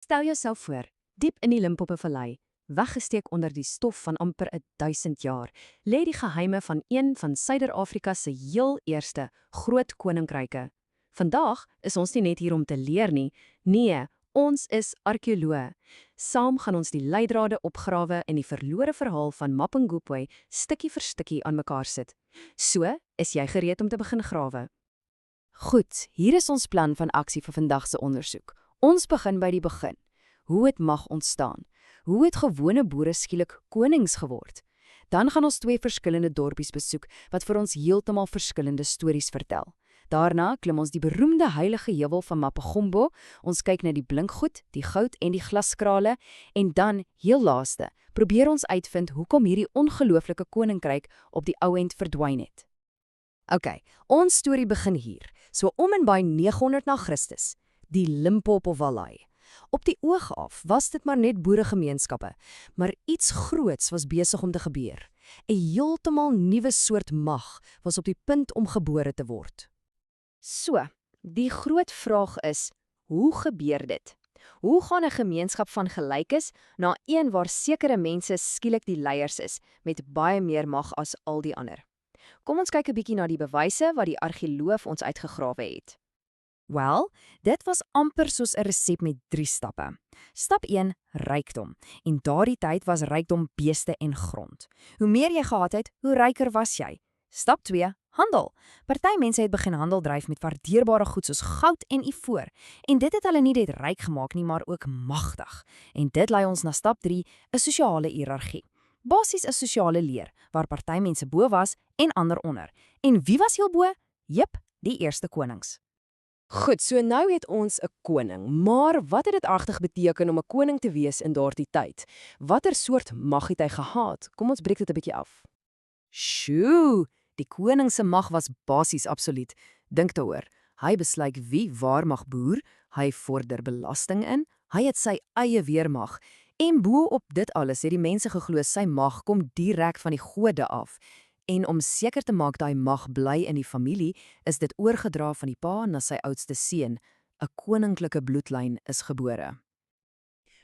Stel jouself voor, diep in die Limpopo-vallei, weggesteek onder die stof van amper 1000 jaar, lê die geheime van een van Suider-Afrika se heel eerste groot koninkryke. Vandag is ons nie net hier om te leer nie, nee, ons is argeoloë. Saam gaan ons die leidrade opgrawe en die verlore verhaal van Mapungubwe stukkie vir stukkie aan mekaar sit. So, is jy gereed om te begin grawe? Goed, hier is ons plan van aksie vir vandag se ondersoek. Ons begin by die begin. Hoe het mag ontstaan? Hoe het gewone boere skielik konings geword? Dan gaan ons twee verskillende dorpies besoek wat vir ons heeltemal verskillende stories vertel. Daarna klim ons die beroemde heilige heuwel van Mapungubwe, ons kyk na die blinkgoed, die goud en die glaskrale, en dan, heel laaste, probeer ons uitvind hoekom hierdie ongelooflike koninkryk op die ou end verdwyn het. Ok, ons storie begin hier, so om en by 900 na Christus, die Limpopo-vallei. Op die oog af was dit maar net boeregemeenskappe, maar iets groots was besig om te gebeur. 'n Heeltemal nuwe soort mag was op die punt om gebore te word. So, die groot vraag is, hoe gebeur dit? Hoe gaan 'n gemeenskap van gelykes na een waar sekere mense skielik die leiers is, met baie meer mag as al die ander? Kom ons kyk 'n bietjie na die bewyse wat die argeoloog ons uitgegrawe het. Wel, dit was amper soos 'n resep met 3 stappe. Stap 1, rykdom. En daardie tyd was rykdom beeste en grond. Hoe meer jy gehad het, hoe ryker was jy. Stap 2, handel. Party mense het begin handel dryf met waardeerbare goed soos goud en ivoor. En dit het hulle nie net ryk gemaak nie, maar ook magtig. En dit lei ons na stap 3, 'n sosiale hiërargie. Basies 'n sosiale leer, waar party mense bo was en ander onder. En wie was heel bo? Jep, die eerste konings. Goed, so nou het ons 'n koning, maar wat het dit agtig beteken om 'n koning te wees in daardie tyd? Watter soort mag het hy gehad? Kom ons breek dit 'n bietjie af. Sjoe, die koning se mag was basies absoluut. Dink daaroor, hy besluit wie waar mag boer, hy vorder belasting in, hy het sy eie weermag. En bo op dit alles het die mense geglo sy mag kom direk van die gode af. En om seker te maak daai mag bly in die familie, is dit oorgedra van die pa na sy oudste seun. 'n Koninklike bloedlyn is gebore.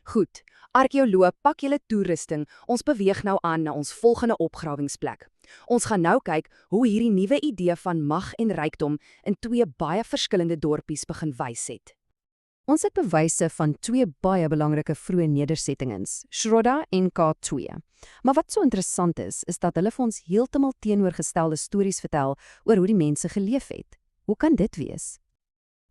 Goed, argeoloog, pak julle toerusting. Ons beweeg nou aan na ons volgende opgrawingsplek. Ons gaan nou kyk hoe hierdie nuwe idee van mag en rykdom in 2 baie verskillende dorpies begin wys het. Ons het bewyse van 2 baie belangrike vroeë nedersettings, Schroda en K2. Maar wat so interessant is dat hulle vir ons heeltemal teenoorgestelde stories vertel oor hoe die mense geleef het. Hoe kan dit wees?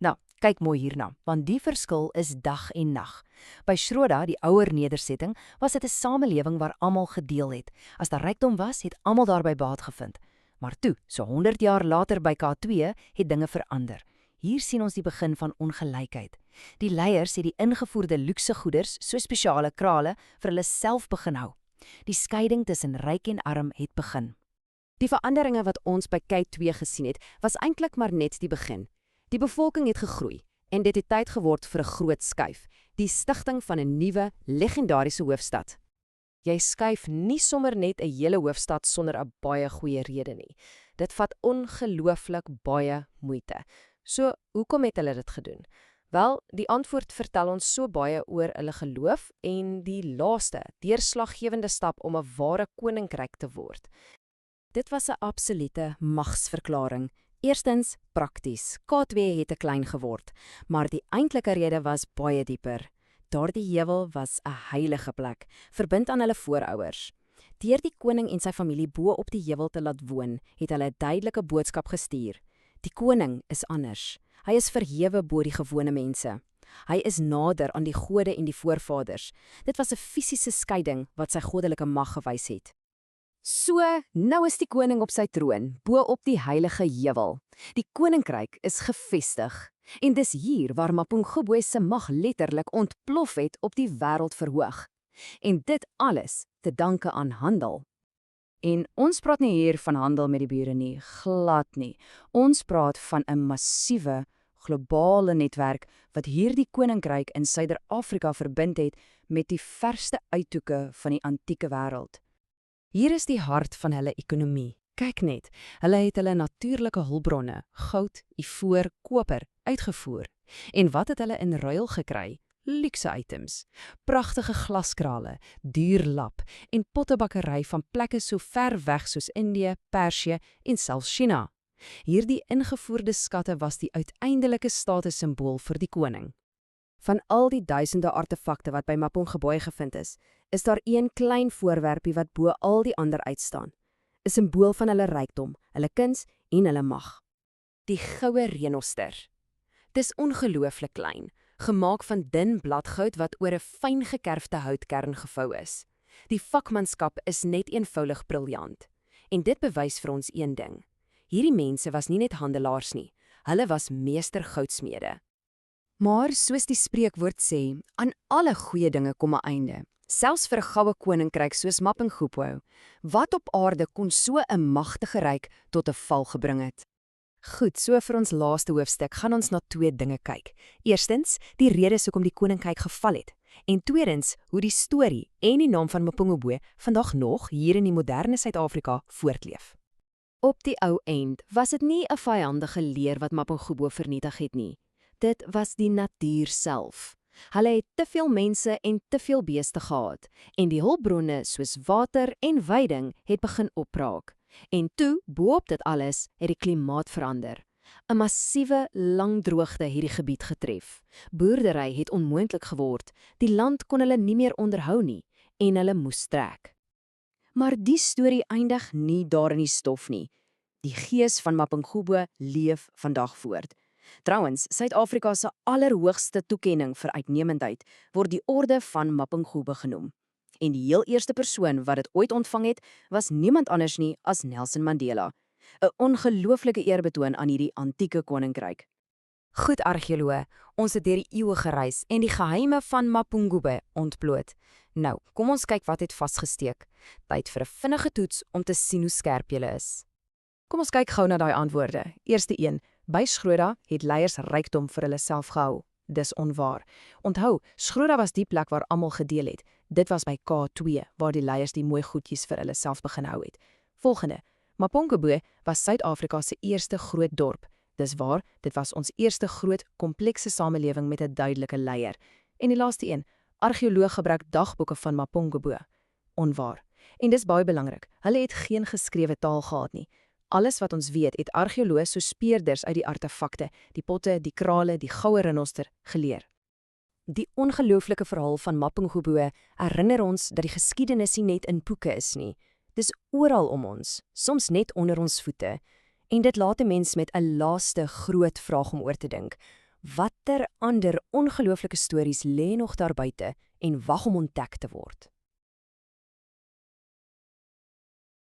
Nou, kyk mooi hierna, want die verskil is dag en nag. By Schroda, die ouer nedersetting, was dit 'n samelewing waar almal gedeel het. As daar rykdom was, het almal daarby baat gevind. Maar toe, so 100 jaar later by K2, het dinge verander. Hier sien ons die begin van ongelykheid. Die leiers het die ingevoerde luukse goederes, so spesiale krale, vir hulle self begin hou. Die skeiding tussen ryk en arm het begin. Die veranderinge wat ons by K2 gesien het, was eintlik maar net die begin. Die bevolking het gegroei en dit het tyd geword vir 'n groot skuif, die stigting van 'n nuwe, legendariese hoofstad. Jy skuif nie sommer net 'n hele hoofstad sonder 'n baie goeie rede nie. Dit vat ongelooflik baie moeite. So, hoekom het hulle dit gedoen? Wel, die antwoord vertel ons so baie oor hulle geloof en die laaste, deurslaggewende stap om 'n ware koninkryk te word. Dit was 'n absolute magsverklaring. Eerstens, prakties. K2 het te klein geword, maar die eintlike rede was baie dieper. Daardie heuwel was 'n heilige plek, verbind aan hulle voorouers. Deur die koning en sy familie bo op die heuwel te laat woon, het hulle 'n duidelike boodskap gestuur. Die koning is anders. Hy is verhewe bo die gewone mense. Hy is nader aan die gode en die voorvaders. Dit was 'n fisiese skeiding wat sy goddelike mag gewys het. So, nou is die koning op sy troon, bo op die heilige heuwel. Die koninkryk is gevestig. En dis hier waar Mapungubwe se mag letterlik ontplof het op die wêreldverhoog. En dit alles te danke aan handel. En ons praat nie hier van handel met die bure nie, glad nie. Ons praat van 'n massiewe, globale netwerk wat hierdie koninkryk in Suider-Afrika verbind het met die verste uithoeke van die antieke wêreld. Hier is die hart van hulle ekonomie. Kyk net, hulle het hulle natuurlike hulpbronne, goud, ivoor, koper, uitgevoer. En wat het hulle in ruil gekry? luukse items, pragtige glaskrale, duur lap en pottebakkery van plekke so ver weg soos Indië, Persië en selfs China. Hierdie ingevoerde skatte was die uiteindelike statussimbool vir die koning. Van al die duisende artefakte wat by Mapungubwe gevind is daar een klein voorwerpie wat bo al die ander uitstaan. 'n Simbool van hulle rykdom, hulle kuns en hulle mag. Die goue renoster. Dis ongelooflik klein, gemaak van dun bladgoud wat oor 'n fyn gekerfde houtkern gevou is. Die vakmanskap is net eenvoudig briljant. En dit bewys vir ons een ding. Hierdie mense was nie net handelaars nie, hulle was meester goudsmede. Maar soos die spreekwoord sê, aan alle goeie dinge kom 'n einde. Selfs vir 'n goue koninkryk soos Mapungubwe, wat op aarde kon so 'n magtige ryk tot 'n val gebring het. Goed, so vir ons laaste hoofstuk gaan ons na twee dinge kyk. Eerstens, die redes hoekom die koninkryk geval het. En tweedens, hoe die storie en die naam van Mapungubwe vandag nog hier in die moderne Suid-Afrika voortleef. Op die ou end was dit nie 'n vyandige leer wat Mapungubwe vernietig het nie. Dit was die natuur self. Hulle het te veel mense en te veel beeste gehad, en die hulpbronne soos water en veiding het begin opraak. En toe, bo-op dit alles, het die klimaat verander. 'n Massiewe, lang droogte het die gebied getref. Boerdery het onmoontlik geword, die land kon hulle nie meer onderhou nie, en hulle moes trek. Maar die storie eindig nie daar in die stof nie. Die gees van Mapungubwe leef vandag voort. Trouwens, Suid-Afrika se allerhoogste toekenning vir uitnemendheid word die Orde van Mapungubwe genoem. En die heel eerste persoon wat dit ooit ontvang het, was niemand anders nie as Nelson Mandela. 'n Ongelooflike eerbetoon aan hierdie antieke koninkryk. Goed argeoloë, ons het deur die eeue gereis en die geheime van Mapungubwe ontbloot. Nou, kom ons kyk wat het vasgesteek. Tyd vir 'n vinnige toets om te sien hoe skerp jy is. Kom ons kyk gou na daai antwoorde. Eerste een, by Schroeda het leiers rykdom vir hulle self gehou. Dis onwaar. Onthou, Schroeda was die plek waar almal gedeel het. Dit was by K2 waar die leiers die mooi goedjies vir hulle self begin hou het. Volgende, Mapungubwe was Suid-Afrika se eerste groot dorp. Dis waar, dit was ons eerste groot, komplekse samelewing met 'n duidelike leier. En die laaste een, argeoloog gebruik dagboeke van Mapungubwe. Onwaar. En dis baie belangrik, hulle het geen geskrewe taal gehad nie. Alles wat ons weet, het argeoloë so speurders uit die artefakte, die potte, die krale, die goue renoster geleer. Die ongelooflike verhaal van Mapungubwe herinner ons dat die geskiedenis nie net in boeke is nie. Dis oral om ons, soms net onder ons voete. En dit laat 'n mens met 'n laaste groot vraag om oor te dink. Watter ander ongelooflike stories lê nog daar buite en wag om ontdek te word?